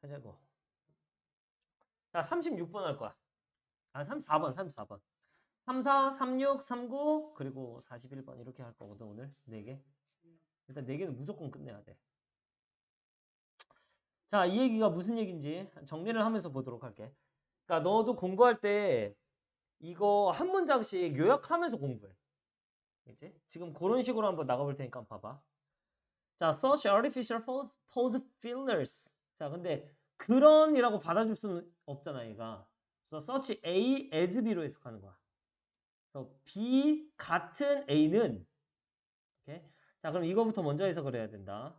하자고. 자, 36번 할 거야. 아, 34번, 34번. 34, 36, 39, 그리고 41번 이렇게 할 거거든, 오늘. 4개. 일단 4개는 무조건 끝내야 돼. 자, 이 얘기가 무슨 얘기인지 정리를 하면서 보도록 할게. 그러니까 너도 공부할 때 이거 한 문장씩 요약하면서 공부해. 이제 지금 그런 식으로 한번 나가볼 테니까 한번 봐봐. 자, such artificial pose fillers. 자, 근데 그런이라고 받아줄 수는 없잖아, 얘가. 그래서 such A as B로 해석하는 거야. 그래서 B 같은 A는 오케이? 자, 그럼 이거부터 먼저 해석을 해야 된다.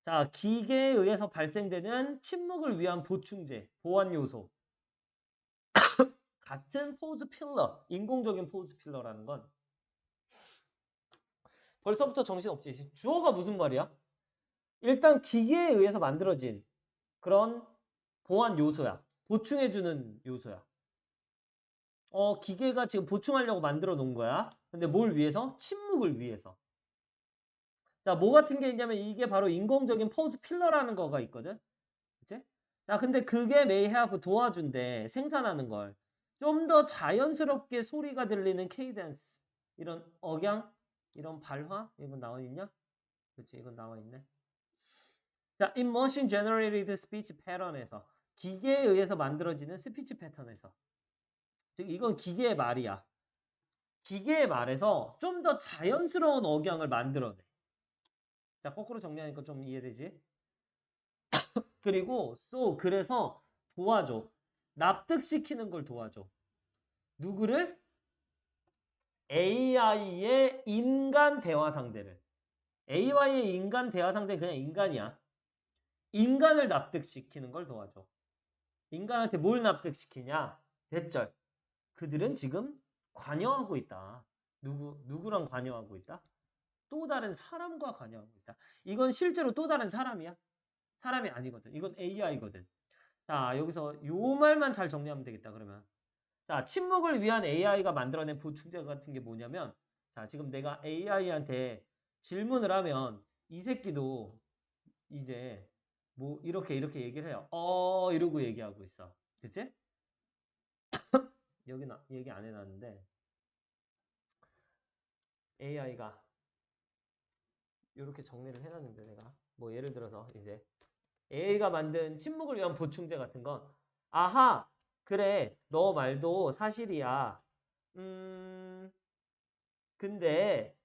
자, 기계에 의해서 발생되는 침묵을 위한 보충제, 보완 요소. 같은 포즈 필러, 인공적인 포즈 필러라는 건 벌써부터 정신없지. 주어가 무슨 말이야? 일단 기계에 의해서 만들어진 그런 보완 요소야. 보충해주는 요소야. 기계가 지금 보충하려고 만들어 놓은 거야. 근데 뭘 위해서? 침묵을 위해서. 자, 뭐 같은 게 있냐면 이게 바로 인공적인 포즈 필러라는 거가 있거든. 그치? 자, 근데 그게 may have 도와준대. 생산하는 걸. 좀 더 자연스럽게 소리가 들리는 케이던스. 이런 억양, 이런 발화. 이건 나와 있냐? 그치, 이건 나와 있네. 자, in machine generated speech pattern에서 기계에 의해서 만들어지는 스피치 패턴에서 즉 이건 기계의 말이야. 기계의 말에서 좀 더 자연스러운 억양을 만들어내. 자, 거꾸로 정리하니까 좀 이해되지? 그리고 그래서 도와줘. 납득시키는 걸 도와줘. 누구를? AI의 인간 대화 상대를. AI의 인간 대화 상대는 그냥 인간이야. 인간을 납득시키는 걸 도와줘. 인간한테 뭘 납득시키냐? 대절. 그들은 지금 관여하고 있다. 누구랑 관여하고 있다? 또 다른 사람과 관여하고 있다. 이건 실제로 또 다른 사람이야? 사람이 아니거든. 이건 AI거든. 자, 여기서 요 말만 잘 정리하면 되겠다, 그러면. 자, 침묵을 위한 AI가 만들어낸 보충제 같은 게 뭐냐면, 자, 지금 내가 AI한테 질문을 하면 이 새끼도 이제 뭐 이렇게 얘기를 해요. 이러고 얘기하고 있어. 그치? 여기 얘기 안 해놨는데 AI가 이렇게 정리를 해놨는데 내가 뭐 예를 들어서 이제 AI가 만든 침묵을 위한 보충제 같은 건 아하 그래 너 말도 사실이야. 근데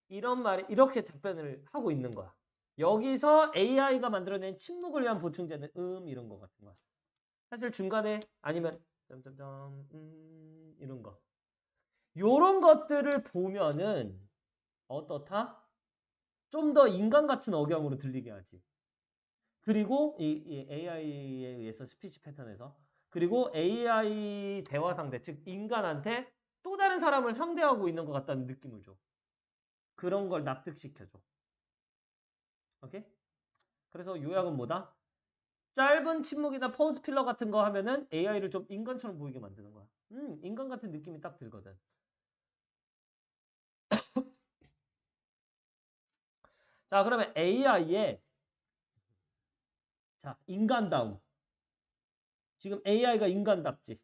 이런 말이 이렇게 답변을 하고 있는 거야. 여기서 AI가 만들어낸 침묵을 위한 보충제는 이런 거 같은 거야. 사실 중간에 아니면 점점점 이런 거 요런 것들을 보면은 어떻다? 좀 더 인간 같은 억양으로 들리게 하지. 그리고 이 AI에 의해서 스피치 패턴에서 그리고 AI 대화 상대 즉 인간한테 또 다른 사람을 상대하고 있는 것 같다는 느낌을 줘. 그런 걸 납득시켜줘. 오케이? 그래서 요약은 뭐다? 짧은 침묵이나 포즈 필러 같은 거 하면은 AI를 좀 인간처럼 보이게 만드는 거야. 인간 같은 느낌이 딱 들거든. 자, 그러면 AI의 자, 인간다움. 지금 AI가 인간답지.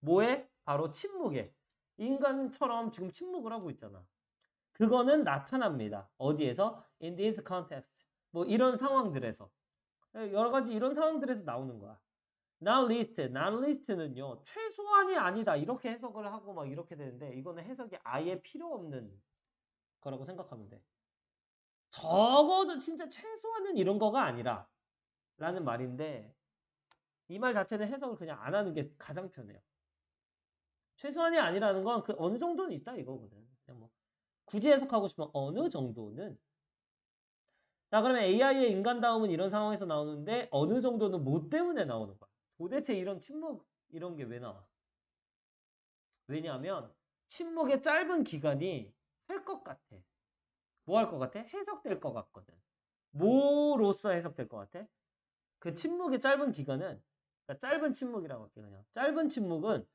뭐에? 바로 침묵에. 인간처럼 지금 침묵을 하고 있잖아. 그거는 나타납니다. 어디에서? In this context. 뭐 이런 상황들에서. 여러 가지 이런 상황들에서 나오는 거야. not least. not least는요. 최소한이 아니다. 이렇게 해석을 하고 막 이렇게 되는데 이거는 해석이 아예 필요 없는 거라고 생각하면 돼. 적어도 진짜 최소한은 이런 거가 아니라 라는 말인데 이 말 자체는 해석을 그냥 안 하는 게 가장 편해요. 최소한이 아니라는 건 그 어느 정도는 있다 이거거든. 그냥 뭐 굳이 해석하고 싶으면 어느 정도는. 자, 그러면 AI의 인간다움은 이런 상황에서 나오는데 어느 정도는 뭐 때문에 나오는 거야? 도대체 이런 침묵 이런 게 왜 나와? 왜냐하면 침묵의 짧은 기간이 할 것 같아. 뭐 할 것 같아? 해석될 것 같거든. 뭐로써 해석될 것 같아? 그 침묵의 짧은 기간은 그러니까 짧은 침묵이라고 할게 그냥. 짧은 침묵은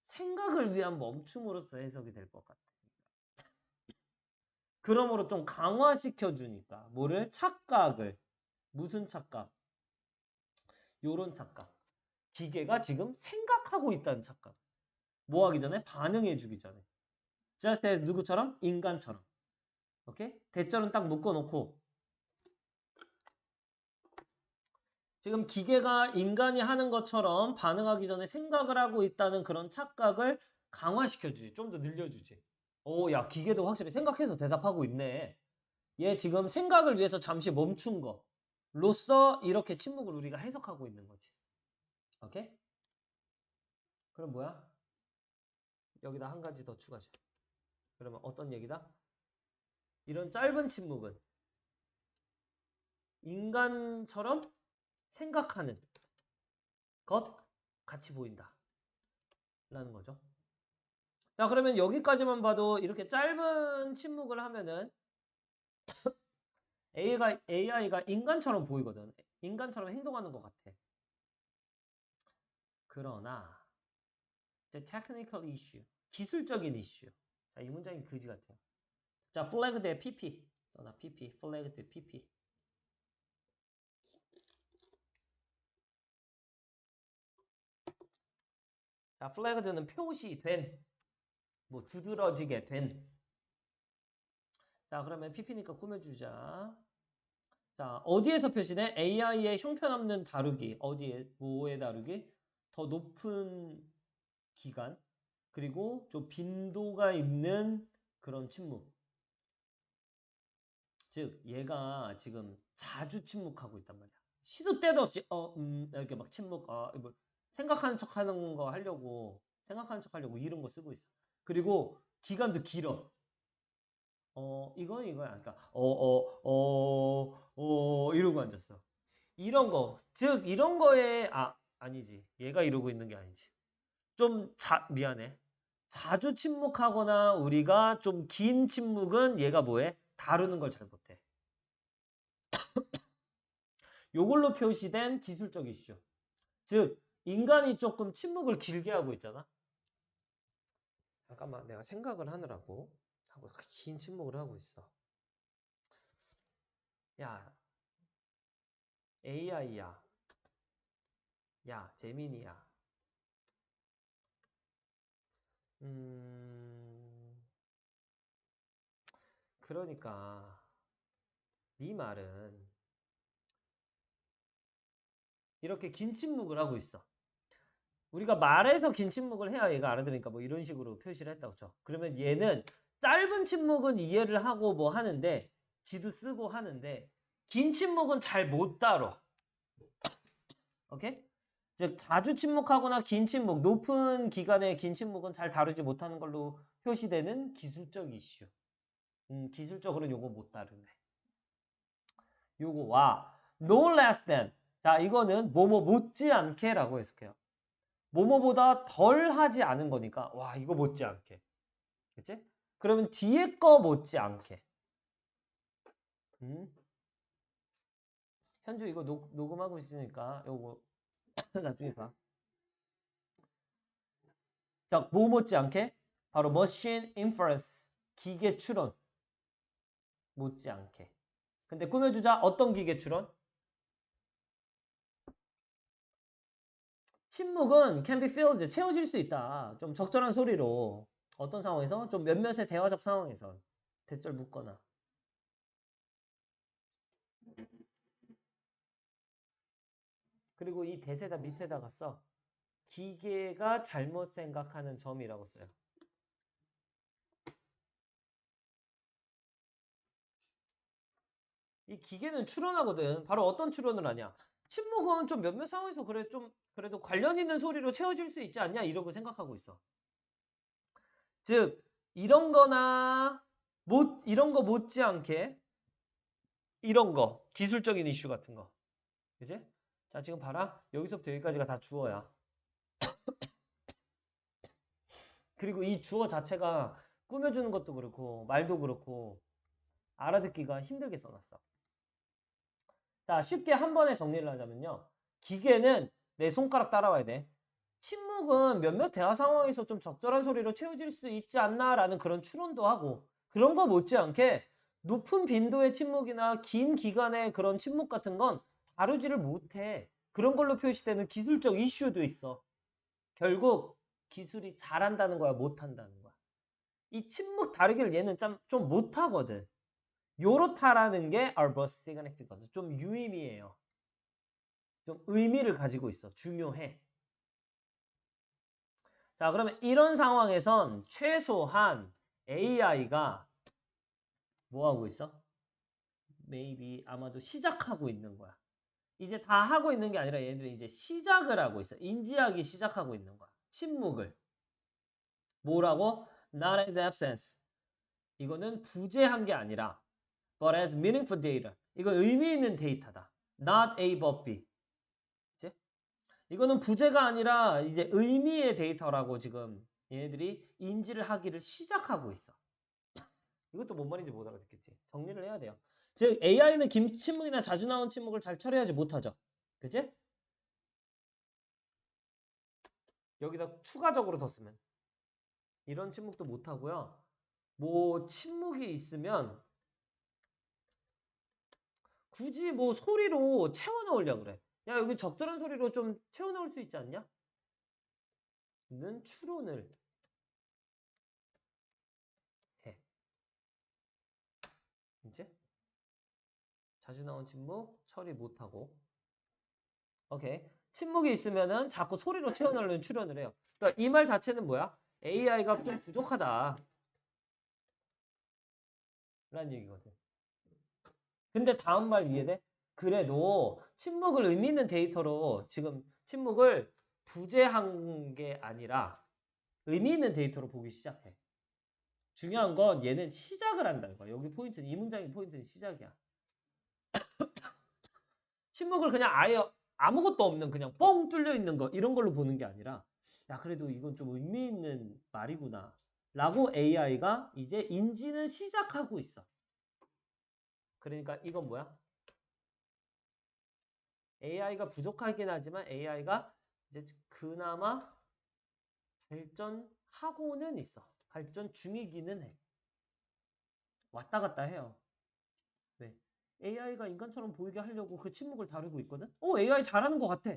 생각을 위한 멈춤으로써 해석이 될 것 같아. 그러므로 좀 강화시켜 주니까 뭐를? 착각을. 무슨 착각? 요런 착각. 기계가 지금 생각하고 있다는 착각. 뭐 하기 전에? 반응해 주기 전에. just as 누구처럼? 인간처럼. 오케이? 대절은 딱 묶어놓고 지금 기계가 인간이 하는 것처럼 반응하기 전에 생각을 하고 있다는 그런 착각을 강화시켜주지. 좀 더 늘려주지. 오, 야, 기계도 확실히 생각해서 대답하고 있네. 얘 지금 생각을 위해서 잠시 멈춘 거로서 이렇게 침묵을 우리가 해석하고 있는 거지. 오케이? 그럼 뭐야? 여기다 한 가지 더 추가죠. 그러면 어떤 얘기다? 이런 짧은 침묵은 인간처럼 생각하는 것 같이 보인다. 라는 거죠. 자, 그러면 여기까지만 봐도 이렇게 짧은 침묵을 하면은 AI가 인간처럼 보이거든. 인간처럼 행동하는 것 같아. 그러나 the technical issue, 기술적인 이슈. 자, 이 문장이 그지 같아요. 자, flag 대 PP. 써놔, PP. flag 대 PP. 자, flag는 표시된, 뭐 두드러지게 된. 자, 그러면 PP니까 꾸며주자. 자, 어디에서 표시돼? AI의 형편없는 다루기. 어디에? 뭐에 다루기? 더 높은 기간. 그리고 좀 빈도가 있는 그런 침묵. 즉, 얘가 지금 자주 침묵하고 있단 말이야. 시도 때도 없이, 이렇게 막 침묵, 뭐 생각하는 척 하는 거 하려고, 생각하는 척 하려고 이런 거 쓰고 있어. 그리고 기간도 길어. 이거야. 그러니까, 이러고 앉았어. 이런 거, 즉, 이런 거에, 아니지. 얘가 이러고 있는 게 아니지. 미안해. 자주 침묵하거나 우리가 좀 긴 침묵은 얘가 뭐해? 다루는 걸 잘 못해. 요걸로 표시된 기술적 이슈. 즉, 인간이 조금 침묵을 길게 하고 있잖아. 잠깐만, 내가 생각을 하느라고 하고 긴 침묵을 하고 있어. 야, AI야. 야, 재민이야. 그러니까 네 말은 이렇게 긴 침묵을 하고 있어. 우리가 말해서 긴 침묵을 해야 얘가 알아들으니까 뭐 이런 식으로 표시를 했다고 쳐. 그러면 얘는 짧은 침묵은 이해를 하고 뭐 하는데 지도 쓰고 하는데 긴 침묵은 잘 못 다뤄. 오케이? 즉 자주 침묵하거나 긴 침묵, 높은 기간의 긴 침묵은 잘 다루지 못하는 걸로 표시되는 기술적 이슈. 기술적으로는 요거 못 다루네. 요거와 no less than. 자, 이거는 뭐뭐 못지않게라고 해석해요. 뭐뭐보다 덜 하지 않은 거니까 와 이거 못지않게. 그치? 그러면 뒤에 거 못지않게. 현주 이거 녹음하고 있으니까 요거 나중에 봐. 자, 뭐 못지않게? 바로 machine inference, 기계 추론 못지않게. 근데 꾸며주자. 어떤 기계 추론? 침묵은 can be filled, 채워질 수 있다. 좀 적절한 소리로. 어떤 상황에서? 좀 몇몇의 대화적 상황에서. 대절 묶거나. 그리고 이 대세다 밑에다가 써. 기계가 잘못 생각하는 점이라고 써요. 이 기계는 추론하거든. 바로 어떤 추론을 하냐? 침묵은 좀 몇몇 상황에서 그래도 관련 있는 소리로 채워질 수 있지 않냐? 이러고 생각하고 있어. 즉 이런 거나 이런 거 못지않게 이런 거 기술적인 이슈 같은 거. 그지? 자, 지금 봐라. 여기서부터 여기까지가 다 주어야. 그리고 이 주어 자체가 꾸며주는 것도 그렇고 말도 그렇고 알아듣기가 힘들게 써놨어. 자, 쉽게 한 번에 정리를 하자면요. 기계는 내 손가락 따라와야 돼. 침묵은 몇몇 대화 상황에서 좀 적절한 소리로 채워질 수 있지 않나라는 그런 추론도 하고 그런 거 못지않게 높은 빈도의 침묵이나 긴 기간의 그런 침묵 같은 건 다루지를 못해. 그런 걸로 표시되는 기술적 이슈도 있어. 결국 기술이 잘한다는 거야, 못한다는 거야. 이 침묵 다루기를 얘는 좀 못하거든. 요렇다라는 게 our boss significant. 좀 유의미해요. 좀 의미를 가지고 있어. 중요해. 자, 그러면 이런 상황에선 최소한 AI가 뭐 하고 있어? maybe 아마도 시작하고 있는 거야. 이제 다 하고 있는 게 아니라 얘네들이 이제 시작을 하고 있어. 인지하기 시작하고 있는 거야. 침묵을. 뭐라고? Not as absence. 이거는 부재한 게 아니라 but as meaningful data. 이건 의미 있는 데이터다. Not A but B. 그치? 이거는 부재가 아니라 이제 의미의 데이터라고 지금 얘네들이 인지를 하기를 시작하고 있어. 이것도 뭔 말인지 못 알아듣겠지. 정리를 해야 돼요. 즉 AI는 침묵이나 자주 나온 침묵을 잘 처리하지 못하죠. 그치? 여기다 추가적으로 더 쓰면 이런 침묵도 못하고요. 뭐 침묵이 있으면 굳이 뭐 소리로 채워넣으려고 그래. 야, 여기 적절한 소리로 좀 채워넣을 수 있지 않냐? 는 추론을 해. 이제 자주 나온 침묵 처리 못하고. 오케이. 침묵이 있으면은 자꾸 소리로 채워넣으려는 추론을 해요. 그러니까 이 말 자체는 뭐야? AI가 좀 부족하다. 라는 얘기거든. 근데 다음 말 이해돼? 그래도 침묵을 의미 있는 데이터로 지금 침묵을 부재한 게 아니라 의미 있는 데이터로 보기 시작해. 중요한 건 얘는 시작을 한다는 거야. 여기 포인트는 이 문장의 포인트는 시작이야. 침묵을 그냥 아예 아무것도 없는 그냥 뻥 뚫려 있는 거 이런 걸로 보는 게 아니라 야 그래도 이건 좀 의미 있는 말이구나 라고 AI가 이제 인지는 시작하고 있어. 그러니까 이건 뭐야? AI가 부족하긴 하지만 AI가 이제 그나마 발전하고는 있어. 발전 중이기는 해. 왔다 갔다 해요. 네. AI가 인간처럼 보이게 하려고 그 침묵을 다루고 있거든? AI 잘하는 것 같아.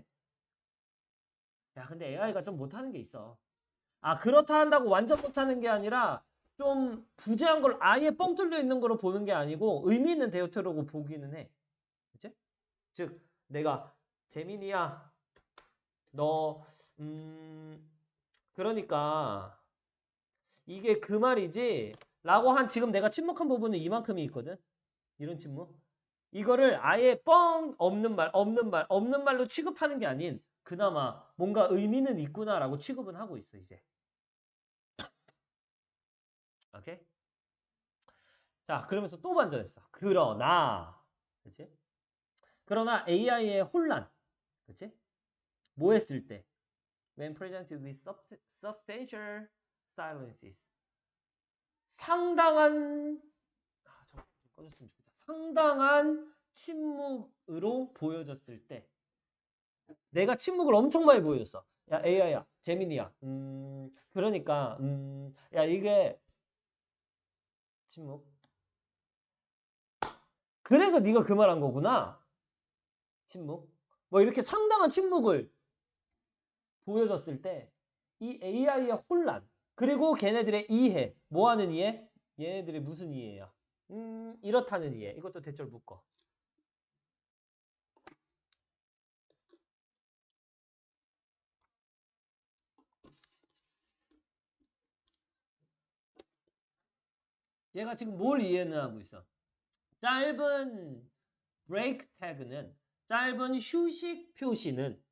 야, 근데 AI가 좀 못하는 게 있어. 아, 그렇다 한다고 완전 못하는 게 아니라 좀 부재한 걸 아예 뻥 뚫려 있는 거로 보는 게 아니고 의미 있는 데이터라고 보기는 해. 그치? 즉, 내가 재민이야, 너, 그러니까 이게 그 말이지 라고 한 지금 내가 침묵한 부분은 이만큼이 있거든. 이런 침묵. 이거를 아예 뻥 없는 말로 취급하는 게 아닌 그나마 뭔가 의미는 있구나라고 취급은 하고 있어 이제. 오케이? 자, 그러면서 또 반전했어. 그치? 그러나 AI의 혼란, 그치? 뭐 했을 때? When presented with substantial silences. 상당한, 좀 꺼졌으면 좋겠다. 상당한 침묵으로 보여졌을 때. 내가 침묵을 엄청 많이 보여줬어. 야, AI야, 재민이야. 그러니까, 야, 이게 침묵. 그래서 네가 그 말 한 거구나. 침묵. 뭐 이렇게 상당한 침묵을 보여줬을 때 이 AI의 혼란 그리고 걔네들의 이해. 뭐 하는 이해? 얘네들이 무슨 이해야? 이렇다는 이해. 이것도 대절 묶어. 얘가 지금 뭘 이해는 하고 있어? 짧은 break tag는 짧은 휴식 표시는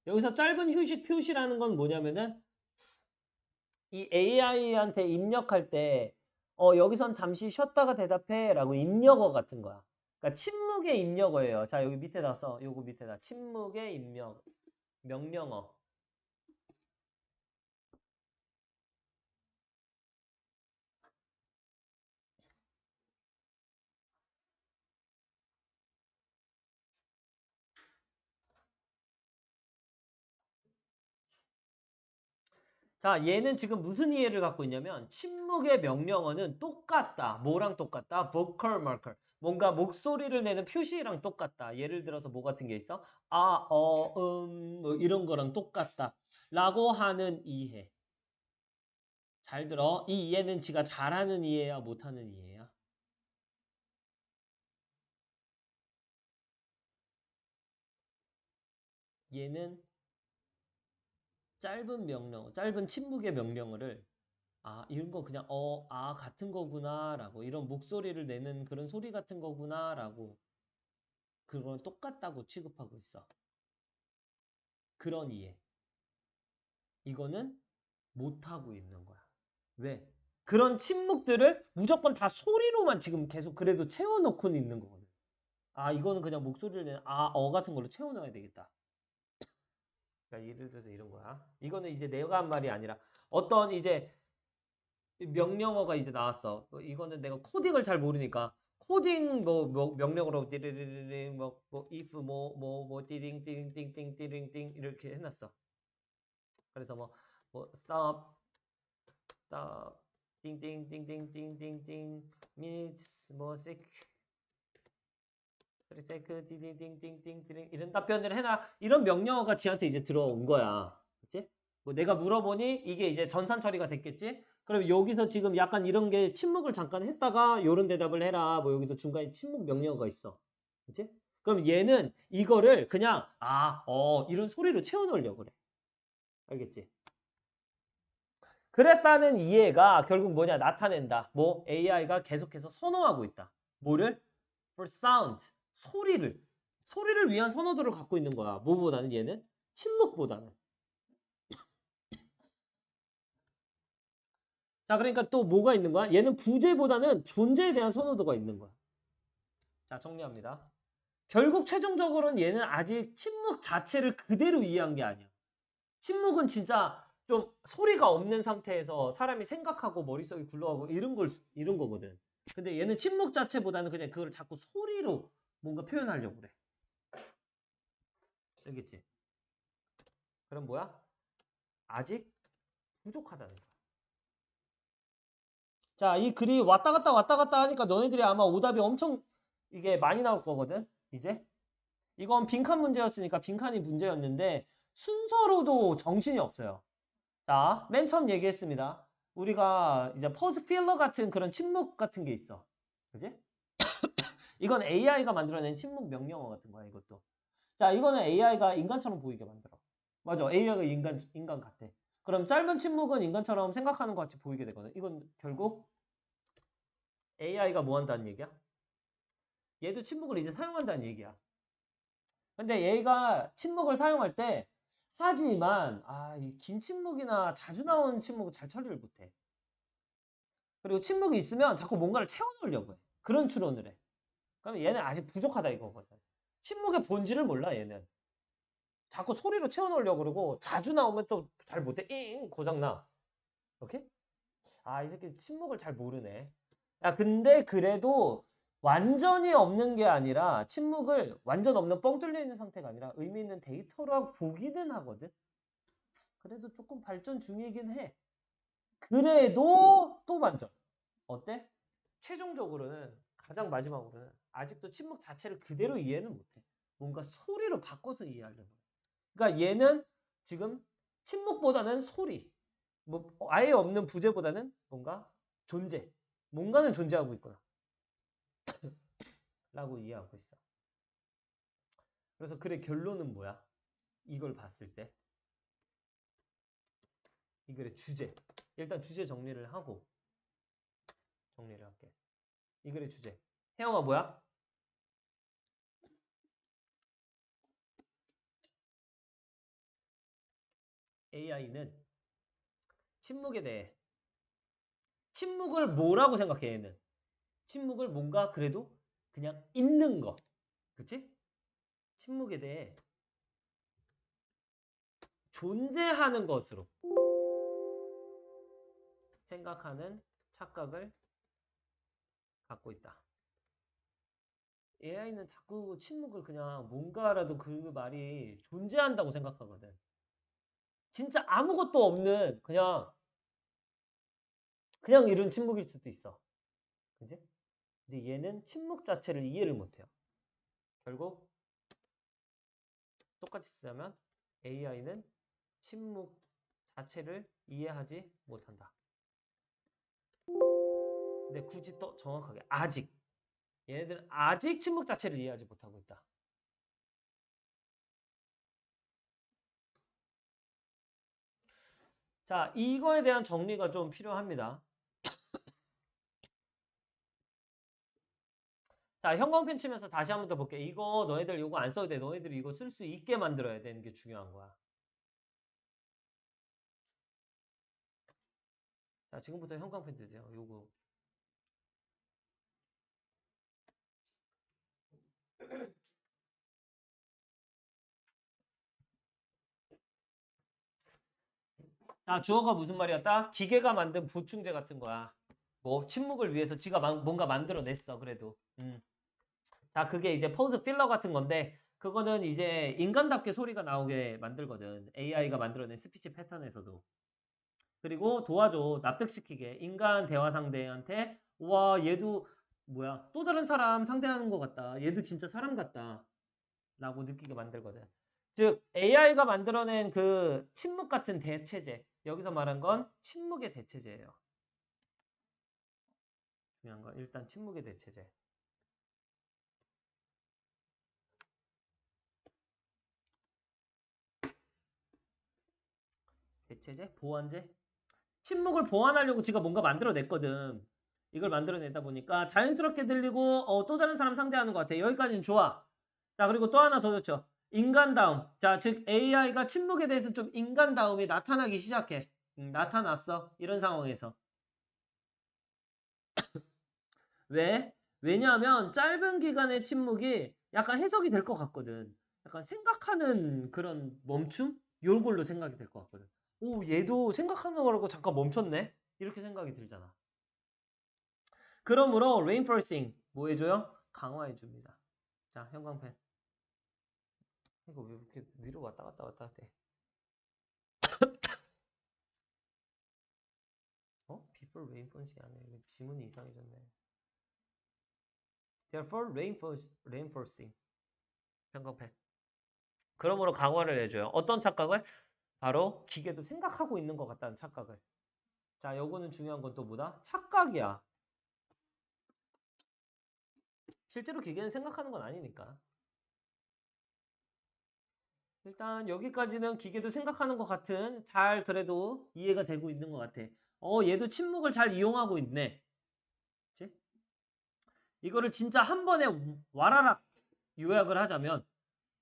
여기서 짧은 휴식 표시라는 건 뭐냐면은 이 AI한테 입력할 때 여기선 잠시 쉬었다가 대답해 라고 입력어 같은 거야. 그러니까 침묵의 입력어예요. 자, 여기 밑에다 써. 요거 밑에다. 침묵의 입력, 명령어. 자, 얘는 지금 무슨 이해를 갖고 있냐면 침묵의 명령어는 똑같다. 뭐랑 똑같다? vocal marker. 뭔가 목소리를 내는 표시랑 똑같다. 예를 들어서 뭐 같은 게 있어? 뭐 이런 거랑 똑같다. 라고 하는 이해. 잘 들어. 이 이해는 지가 잘하는 이해야, 못하는 이해야? 얘는 짧은 침묵의 명령어를 이런 거 그냥 같은 거구나라고 이런 목소리를 내는 그런 소리 같은 거구나라고 그걸 똑같다고 취급하고 있어. 그런 이해. 이거는 못하고 있는 거야. 왜? 그런 침묵들을 무조건 다 소리로만 지금 계속 그래도 채워놓고는 있는 거거든. 이거는 그냥 목소리를 내는 같은 걸로 채워넣어야 되겠다. 그러니까 예를 들어서 이런 거야. 이거는 이제 내가 한 말이 아니라 어떤 이제 명령어가 이제 나왔어. 이거는 내가 코딩을 잘 모르니까 코딩 명령어로 띠리리리 if 띠링띵띵띵띵띵띵 이렇게 해놨어. 그래서 stop 띵띵띵띵띵띵띵 minutes sec 띵띵띵띵띵 이런 답변을 해놔. 이런 명령어가 지한테 이제 들어온 거야. 그치? 내가 물어보니 이게 이제 전산 처리가 됐겠지? 그럼 여기서 지금 약간 이런 게 침묵을 잠깐 했다가 요런 대답을 해라. 여기서 중간에 침묵 명령어가 있어. 그치? 그럼 얘는 이거를 그냥 이런 소리로 채워넣으려고 그래. 알겠지? 그랬다는 이해가 결국 뭐냐 나타낸다. AI가 계속해서 선호하고 있다. 뭐를? For sound. 소리를 위한 선호도를 갖고 있는 거야. 뭐보다는 얘는? 침묵보다는. 자, 그러니까 또 뭐가 있는 거야? 얘는 부재보다는 존재에 대한 선호도가 있는 거야. 자, 정리합니다. 결국 최종적으로는 얘는 아직 침묵 자체를 그대로 이해한 게 아니야. 침묵은 진짜 좀 소리가 없는 상태에서 사람이 생각하고 머릿속이 굴러가고 이런 거거든. 근데 얘는 침묵 자체보다는 그냥 그걸 자꾸 소리로 뭔가 표현하려고 그래. 알겠지? 그럼 뭐야? 아직 부족하다는 거야. 자, 이 글이 왔다 갔다 하니까 너네들이 아마 오답이 엄청 이게 많이 나올 거거든. 이제 이건 빈칸 문제였으니까 빈칸이 문제였는데 순서로도 정신이 없어요. 자, 맨 처음 얘기했습니다. 우리가 이제 퍼즈 필러 같은 그런 침묵 같은 게 있어. 그지? 이건 AI가 만들어낸 침묵 명령어 같은 거야, 이것도. 자, 이거는 AI가 인간처럼 보이게 만들어. 맞아. AI가 인간 같아. 그럼 짧은 침묵은 인간처럼 생각하는 것 같이 보이게 되거든. 이건 결국 AI가 뭐 한다는 얘기야? 얘도 침묵을 이제 사용한다는 얘기야. 근데 얘가 침묵을 사용할 때 하지만 이 긴 침묵이나 자주 나오는 침묵은 잘 처리를 못해. 그리고 침묵이 있으면 자꾸 뭔가를 채워넣으려고 해. 그런 추론을 해. 그러면 얘는 아직 부족하다 이거거든. 침묵의 본질을 몰라 얘는. 자꾸 소리로 채워넣으려고 그러고 자주 나오면 또 잘 못해. 고장나. 오케이? 이 새끼 침묵을 잘 모르네. 야, 근데 그래도 완전히 없는 게 아니라 침묵을 완전 없는 뻥 뚫려 있는 상태가 아니라 의미 있는 데이터라고 보기는 하거든. 그래도 조금 발전 중이긴 해. 그래도 또 반전. 어때? 최종적으로는 가장 마지막으로는 아직도 침묵 자체를 그대로 이해는 못해. 뭔가 소리로 바꿔서 이해하려고 해. 그러니까 얘는 지금 침묵보다는 소리, 아예 없는 부재보다는 뭔가 존재, 뭔가는 존재하고 있구나 라고 이해하고 있어. 그래서 글의 결론은 뭐야? 이걸 봤을 때 이 글의 주제, 일단 주제 정리를 하고 정리를 할게. 이 글의 주제, 혜영아 뭐야? AI는 침묵에 대해 침묵을 뭐라고 생각해 얘는? 침묵을 뭔가 그래도 그냥 있는 거. 그치? 침묵에 대해 존재하는 것으로 생각하는 착각을 갖고 있다. AI는 자꾸 침묵을 그냥 뭔가라도 그 말이 존재한다고 생각하거든. 진짜 아무것도 없는 그냥 이런 침묵일 수도 있어. 그지? 근데 얘는 침묵 자체를 이해를 못해요. 결국 똑같이 쓰자면 AI는 침묵 자체를 이해하지 못한다. 근데 굳이 또 정확하게 아직 얘네들은 아직 침묵 자체를 이해하지 못하고 있다. 자, 이거에 대한 정리가 좀 필요합니다. 자, 형광펜 치면서 다시 한 번 더 볼게. 이거 너희들 이거 안 써도 돼. 너희들이 이거 쓸 수 있게 만들어야 되는 게 중요한 거야. 자, 지금부터 형광펜 드세요. 요거. 자, 주어가 무슨 말이었다? 기계가 만든 보충제 같은 거야. 뭐 침묵을 위해서 지가 뭔가 만들어냈어. 그래도. 자, 그게 이제 포즈 필러 같은 건데 그거는 이제 인간답게 소리가 나오게 만들거든. AI가 만들어낸 스피치 패턴에서도. 그리고 도와줘. 납득시키게. 인간 대화 상대한테 와 얘도 뭐야 또 다른 사람 상대하는 것 같다. 얘도 진짜 사람 같다. 라고 느끼게 만들거든. 즉 AI가 만들어낸 그 침묵 같은 대체제. 여기서 말한 건 침묵의 대체제예요. 중요한 건 일단 침묵의 대체제. 대체제? 보완제? 침묵을 보완하려고 지가 뭔가 만들어냈거든. 이걸 만들어내다 보니까 자연스럽게 들리고 또 다른 사람 상대하는 것 같아. 여기까지는 좋아. 자, 그리고 또 하나 더 좋죠. 인간다움. 자, 즉 AI가 침묵에 대해서 좀 인간다움이 나타나기 시작해. 나타났어. 이런 상황에서. 왜? 왜냐하면 짧은 기간의 침묵이 약간 해석이 될 것 같거든. 약간 생각하는 그런 멈춤? 요걸로 생각이 될 것 같거든. 오, 얘도 생각하는 거라고 잠깐 멈췄네? 이렇게 생각이 들잖아. 그러므로 reinforcing 뭐 해줘요? 강화해줍니다. 자, 형광펜. 이거 왜 이렇게 위로 왔다 갔다 왔다 돼? Before reinforcing 아니야. 이거 지문이 이상해졌네. Therefore reinforcing 형광펜. 그러므로 강화를 해줘요. 어떤 착각을? 바로 기계도 생각하고 있는 것 같다는 착각을. 자, 요거는 중요한 건 또 뭐다? 착각이야. 실제로 기계는 생각하는 건 아니니까. 일단 여기까지는 기계도 생각하는 것 같은 잘 그래도 이해가 되고 있는 것 같아. 얘도 침묵을 잘 이용하고 있네. 그치? 이거를 진짜 한 번에 와라락 요약을 하자면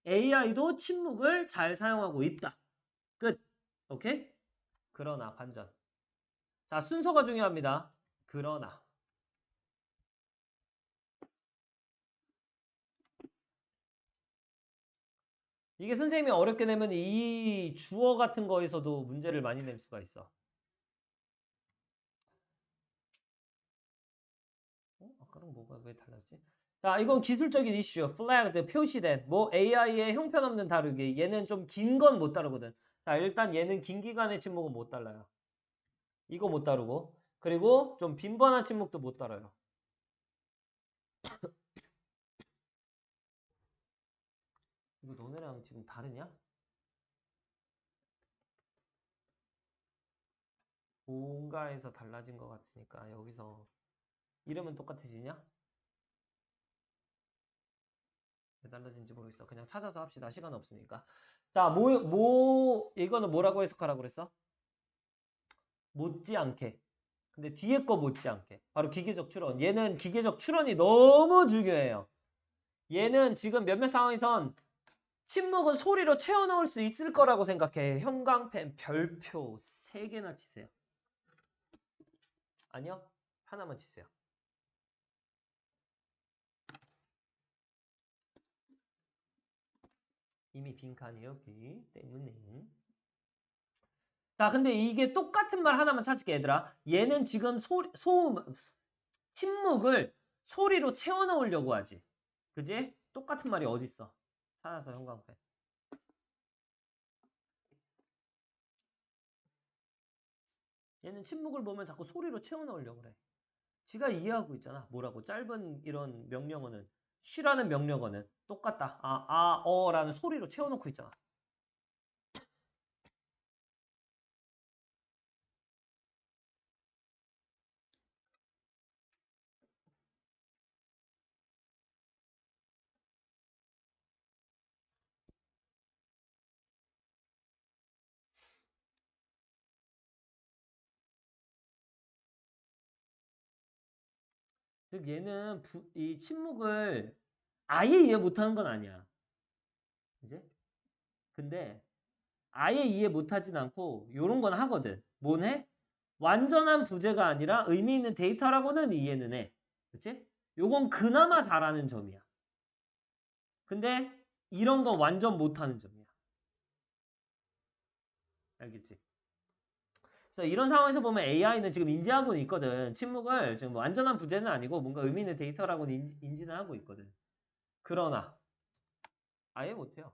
AI도 침묵을 잘 사용하고 있다. 끝. 오케이? 그러나 반전. 자, 순서가 중요합니다. 그러나. 이게 선생님이 어렵게 내면 이 주어 같은 거에서도 문제를 많이 낼 수가 있어. 아까랑 뭐가 왜 달랐지? 자, 이건 기술적인 이슈. flagged, 표시된. 뭐 AI의 형편없는 다루기. 얘는 좀 긴 건 못 다루거든. 자, 일단 얘는 긴 기간의 침묵은 못 달라요. 이거 못 다루고. 그리고 좀 빈번한 침묵도 못 다뤄요. 이거 너네랑 지금 다르냐? 뭔가에서 달라진 것 같으니까 여기서 이름은 똑같아지냐? 왜 달라진지 모르겠어. 그냥 찾아서 합시다. 시간 없으니까. 자, 이거는 뭐라고 해석하라고 그랬어? 못지않게. 근데 뒤에 거 못지않게. 바로 기계적 추론. 얘는 기계적 추론이 너무 중요해요. 얘는 지금 몇몇 상황에선 침묵은 소리로 채워넣을 수 있을 거라고 생각해. 형광펜 별표 3개나 치세요. 아니요. 하나만 치세요. 이미 빈칸이었기 때문에. 자, 근데 이게 똑같은 말 하나만 찾을게, 얘들아. 얘는 지금 침묵을 소리로 채워넣으려고 하지. 그지? 똑같은 말이 어딨어? 찾아서 형광펜. 얘는 침묵을 보면 자꾸 소리로 채워넣으려고 그래. 지가 이해하고 있잖아. 뭐라고? 짧은 이런 명령어는 쉬라는 명령어는 똑같다. 어라는 소리로 채워놓고 있잖아. 즉 얘는 이 침묵을 아예 이해 못하는 건 아니야. 이제 근데 아예 이해 못하진 않고 요런 건 하거든. 뭔 해? 완전한 부재가 아니라 의미 있는 데이터라고는 이해는 해. 그치? 요건 그나마 잘하는 점이야. 근데 이런 건 완전 못하는 점이야. 알겠지? 그래서 이런 상황에서 보면 AI는 지금 인지하고는 있거든. 침묵을 지금 완전한 부재는 아니고 뭔가 의미 있는 데이터라고는 인지는 하고 있거든. 그러나 아예 못해요.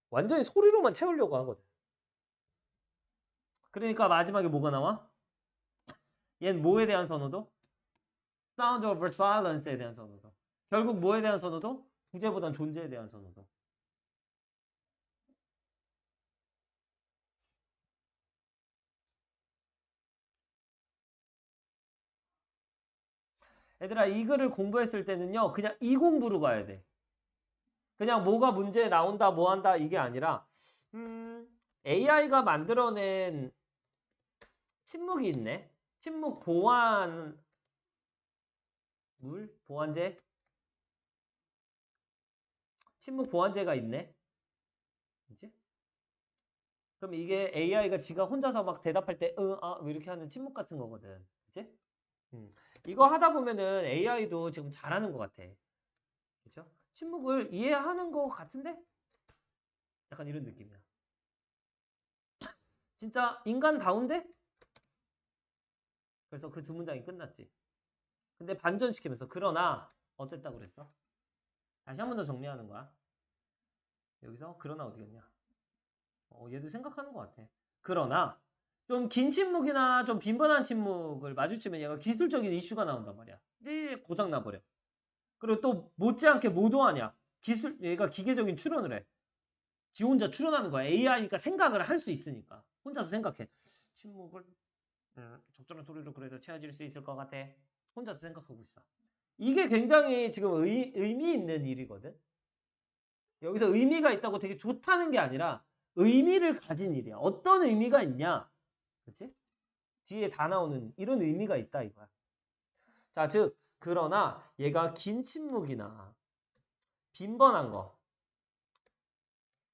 완전히 소리로만 채우려고 하거든. 그러니까 마지막에 뭐가 나와? 얘는 뭐에 대한 선호도? Sound over silence에 대한 선호도. 결국 뭐에 대한 선호도? 부재보단 존재에 대한 선호도. 얘들아 이 글을 공부했을 때는요. 그냥 이 공부로 가야 돼. 그냥 뭐가 문제에 나온다 뭐 한다 이게 아니라 AI가 만들어낸 침묵이 있네. 침묵 보완 보완제? 침묵 보완제가 있네. 그치? 그럼 이게 AI가 지가 혼자서 막 대답할 때 왜 이렇게 하는 침묵 같은 거거든. 그치? 이거 하다 보면은 AI도 지금 잘하는 것 같아. 그쵸? 침묵을 이해하는 것 같은데? 약간 이런 느낌이야. 진짜 인간다운데? 그래서 그 두 문장이 끝났지. 근데 반전시키면서 그러나 어땠다고 그랬어? 다시 한 번 더 정리하는 거야. 여기서 그러나 어디 갔냐? 얘도 생각하는 것 같아. 그러나 좀 긴 침묵이나 좀 빈번한 침묵을 마주치면 얘가 기술적인 이슈가 나온단 말이야. 고장 나버려. 그리고 또 못지않게 뭐도하냐? 얘가 기계적인 추론을 해. 지 혼자 추론하는 거야. AI니까 생각을 할 수 있으니까. 혼자서 생각해. 침묵을 적절한 소리로 그래도 채워질 수 있을 것 같아. 혼자서 생각하고 있어. 이게 굉장히 지금 의미 있는 일이거든. 여기서 의미가 있다고 되게 좋다는 게 아니라 의미를 가진 일이야. 어떤 의미가 있냐? 그치? 뒤에 다 나오는 이런 의미가 있다 이거야. 자, 즉 그러나 얘가 긴 침묵이나 빈번한 거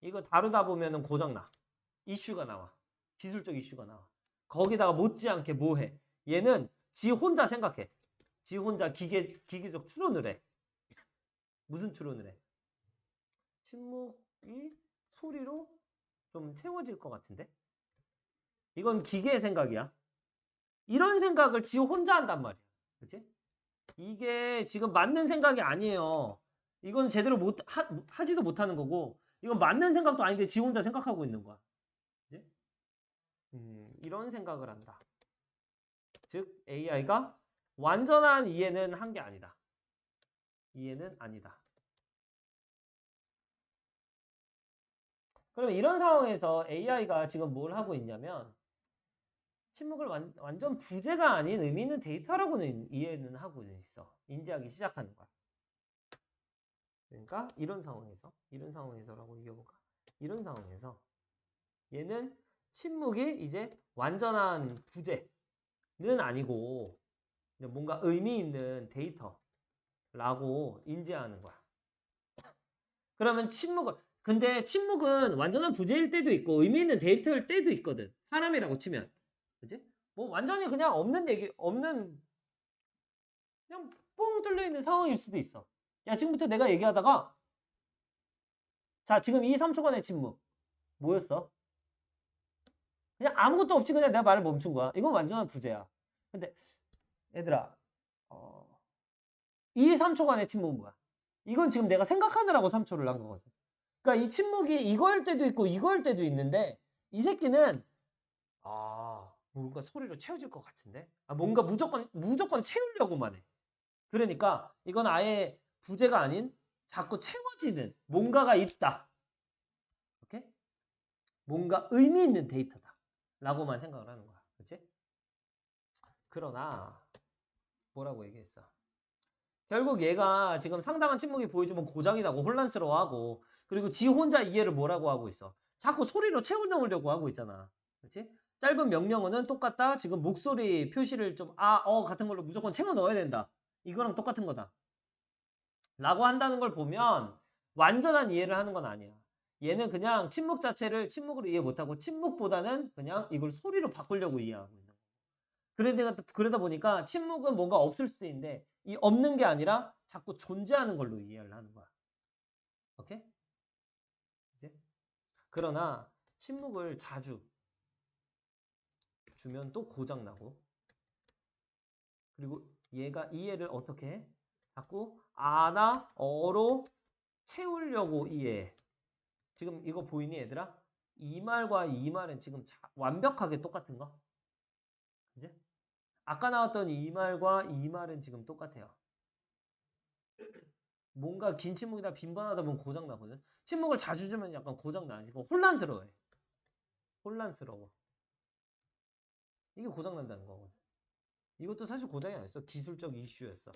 이거 다루다 보면은 고장나. 이슈가 나와. 기술적 이슈가 나와. 거기다가 못지않게 뭐 해? 얘는 지 혼자 생각해. 지 혼자 기계적 추론을 해. 무슨 추론을 해? 침묵이 소리로 좀 채워질 것 같은데? 이건 기계의 생각이야. 이런 생각을 지 혼자 한단 말이야. 그치? 이게 지금 맞는 생각이 아니에요. 이건 제대로 하지도 못하는 거고, 이건 맞는 생각도 아닌데 지 혼자 생각하고 있는 거야. 그치? 이런 생각을 한다. 즉, AI가 완전한 이해는 한 게 아니다. 이해는 아니다. 그럼 이런 상황에서 AI가 지금 뭘 하고 있냐면, 침묵을 완전 부재가 아닌 의미 있는 데이터라고는 이해는 하고 있어. 인지하기 시작하는 거야. 그러니까 이런 상황에서라고 이겨볼까? 이런 상황에서 얘는 침묵이 이제 완전한 부재는 아니고 뭔가 의미 있는 데이터라고 인지하는 거야. 그러면 근데 침묵은 완전한 부재일 때도 있고 의미 있는 데이터일 때도 있거든. 사람이라고 치면. 그치? 뭐 완전히 그냥 없는 그냥 뻥 뚫려 있는 상황일 수도 있어. 야, 지금부터 내가 얘기하다가 자, 지금 이 3초간의 침묵 뭐였어? 그냥 아무것도 없이 그냥 내가 말을 멈춘 거야. 이건 완전한 부재야. 근데 얘들아 이 3초간의 침묵은 뭐야? 이건 지금 내가 생각하느라고 3초를 한 거거든. 그러니까 이 침묵이 이거일 때도 있고 이거일 때도 있는데 이 새끼는 뭔가 소리로 채워질 것 같은데? 아, 뭔가 무조건 채우려고만 해. 그러니까 이건 아예 부재가 아닌 자꾸 채워지는 뭔가가 있다. 오케이? 뭔가 의미 있는 데이터다. 라고만 생각을 하는 거야. 그치? 그러나 뭐라고 얘기했어? 결국 얘가 지금 상당한 침묵이 보여주면 고장이 나고 혼란스러워하고 그리고 지 혼자 이해를 뭐라고 하고 있어? 자꾸 소리로 채워넣으려고 하고 있잖아. 그치? 짧은 명령어는 똑같다. 지금 목소리 표시를 좀 같은 걸로 무조건 채워 넣어야 된다. 이거랑 똑같은 거다. 라고 한다는 걸 보면 완전한 이해를 하는 건 아니야. 얘는 그냥 침묵 자체를 침묵으로 이해 못하고 침묵보다는 그냥 이걸 소리로 바꾸려고 이해하고 있는 거야. 그러다 보니까 침묵은 뭔가 없을 수도 있는데 이 없는 게 아니라 자꾸 존재하는 걸로 이해를 하는 거야. 오케이? 이제? 그러나 침묵을 자주 주면 또 고장나고 그리고 얘가 이해를 어떻게 해? 자꾸 아나 어로 채우려고 이해해. 지금 이거 보이니 얘들아? 이 말과 이 말은 지금 완벽하게 똑같은 거? 이제? 아까 나왔던 이 말과 이 말은 지금 똑같아요. 뭔가 긴 침묵이다 빈번하다 보면 고장나거든. 침묵을 자주 주면 약간 고장나. 이거 혼란스러워해. 혼란스러워. 이게 고장난다는 거거든. 이것도 사실 고장이 아니었어. 기술적 이슈였어.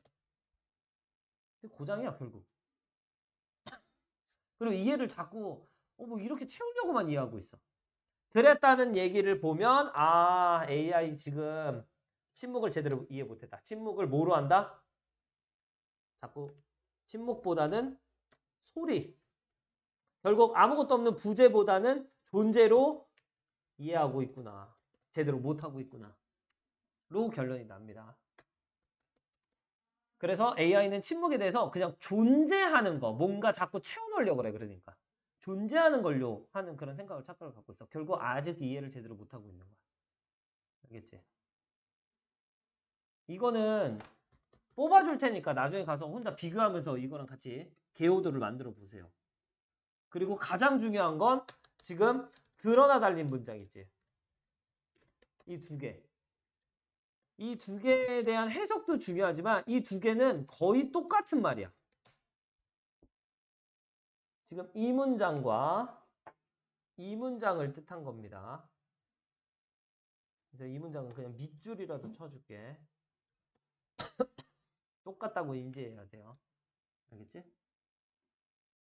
근데 고장이야 결국. 그리고 이해를 자꾸 뭐 이렇게 채우려고만 이해하고 있어. 그랬다는 얘기를 보면 AI 지금 침묵을 제대로 이해 못했다. 침묵을 뭐로 한다? 자꾸 침묵보다는 소리. 결국 아무것도 없는 부재보다는 존재로 이해하고 있구나. 제대로 못하고 있구나. 로 결론이 납니다. 그래서 AI는 침묵에 대해서 그냥 존재하는 거, 뭔가 자꾸 채워넣으려고 그래. 그러니까. 존재하는 걸로 하는 그런 착각을 갖고 있어. 결국 아직 이해를 제대로 못하고 있는 거야. 알겠지? 이거는 뽑아줄 테니까 나중에 가서 혼자 비교하면서 이거랑 같이 개요도를 만들어 보세요. 그리고 가장 중요한 건 지금 그러나 달린 문장 있지. 이 두 개. 이 두 개에 대한 해석도 중요하지만 이 두 개는 거의 똑같은 말이야. 지금 이 문장과 이 문장을 뜻한 겁니다. 그래서 이 문장은 그냥 밑줄이라도 쳐줄게. 똑같다고 인지해야 돼요. 알겠지?